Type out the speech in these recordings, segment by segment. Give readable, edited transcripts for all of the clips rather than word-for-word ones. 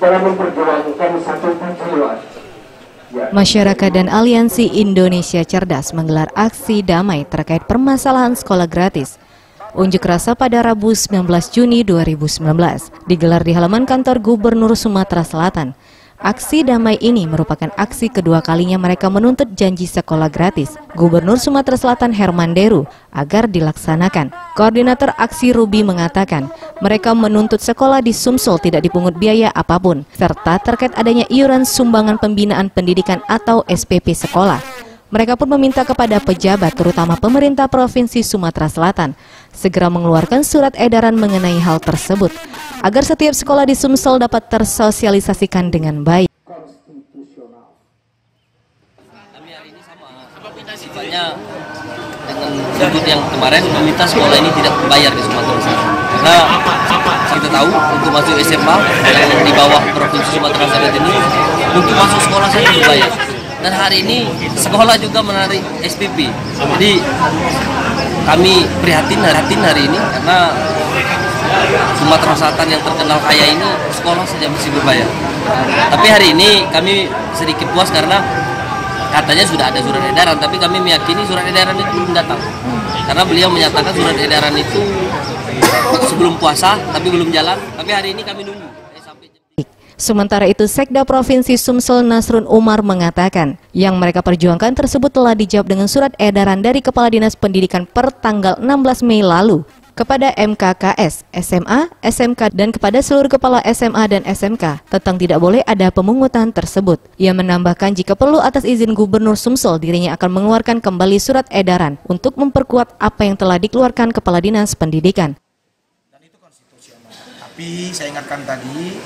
dalam memperjuangkan satu tujuan. Masyarakat dan Aliansi Indonesia Cerdas menggelar aksi damai terkait permasalahan sekolah gratis. Unjuk rasa pada Rabu 19 Juni 2019 digelar di halaman kantor Gubernur Sumatera Selatan. Aksi damai ini merupakan aksi kedua kalinya mereka menuntut janji sekolah gratis Gubernur Sumatera Selatan Herman Deru agar dilaksanakan. Koordinator aksi Ruby mengatakan mereka menuntut sekolah di Sumsel tidak dipungut biaya apapun, serta terkait adanya iuran sumbangan pembinaan pendidikan atau SPP sekolah. Mereka pun meminta kepada pejabat, terutama pemerintah Provinsi Sumatera Selatan, segera mengeluarkan surat edaran mengenai hal tersebut, agar setiap sekolah di Sumsel dapat tersosialisasikan dengan baik. Kami hari ini sama sifatnya dengan sudut yang kemarin meminta sekolah ini tidak bayar di Sumatera Selatan. Karena kita tahu untuk masuk SMA yang di bawah Provinsi Sumatera Selatan ini untuk masuk sekolah saja dibayar. Dan hari ini sekolah juga menarik SPP. Jadi kami prihatin hari ini karena Sumatera Selatan yang terkenal kaya ini sekolah saja mesti berbayar. Tapi hari ini kami sedikit puas karena katanya sudah ada surat edaran, tapi kami meyakini surat edaran itu belum datang. Karena beliau menyatakan surat edaran itu sebelum puasa, tapi belum jalan. Tapi hari ini kami nunggu. Sementara itu, Sekda Provinsi Sumsel Nasrun Umar mengatakan yang mereka perjuangkan tersebut telah dijawab dengan surat edaran dari Kepala Dinas Pendidikan per tanggal 16 Mei lalu kepada MKKS, SMA, SMK, dan kepada seluruh kepala SMA dan SMK tentang tidak boleh ada pemungutan tersebut. Ia menambahkan jika perlu atas izin Gubernur Sumsel, dirinya akan mengeluarkan kembali surat edaran untuk memperkuat apa yang telah dikeluarkan Kepala Dinas Pendidikan. Tapi saya ingatkan tadi,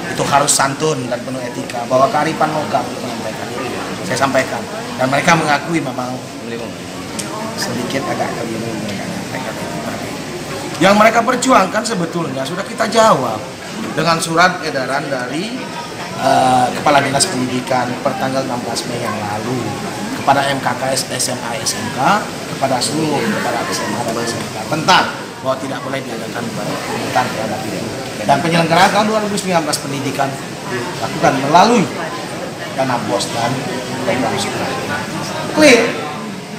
itu harus santun dan penuh etika, bahwa kearifan lokal menyampaikan itu. Saya sampaikan, dan mereka mengakui memang sedikit agak keliru mereka menyampaikan itu tadi. Yang mereka perjuangkan sebetulnya sudah kita jawab dengan surat edaran dari Kepala Dinas Pendidikan per tanggal 16 Mei yang lalu kepada MKKS, SMA, SMK, kepada seluruh kepala SMA dan SMK tentang bahwa tidak boleh diadakan pemungutan terhadap itu. Dan penyelenggaraan tahun 2019 pendidikan dilakukan melalui dana BOS dan regulasi. Clear.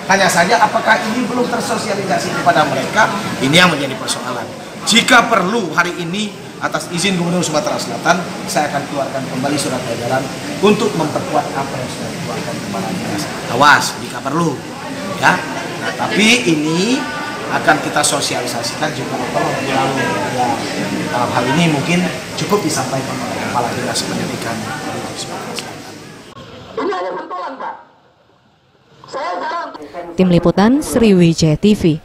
Hanya saja apakah ini belum tersosialisasi kepada mereka? Ini yang menjadi persoalan. Jika perlu hari ini atas izin Gubernur Sumatera Selatan, saya akan keluarkan kembali surat edaran untuk memperkuat apa yang sudah dikeluarkan Kepala Dinas. Awas jika perlu, ya. Nah, tapi ini akan kita sosialisasikan juga melalui media. Dalam hal ini mungkin cukup disampaikan oleh Kepala Dinas Pendidikan Sumatera Selatan. Ini hanya bentolan, Pak. Saya jarang. Tim Liputan Sriwijaya TV.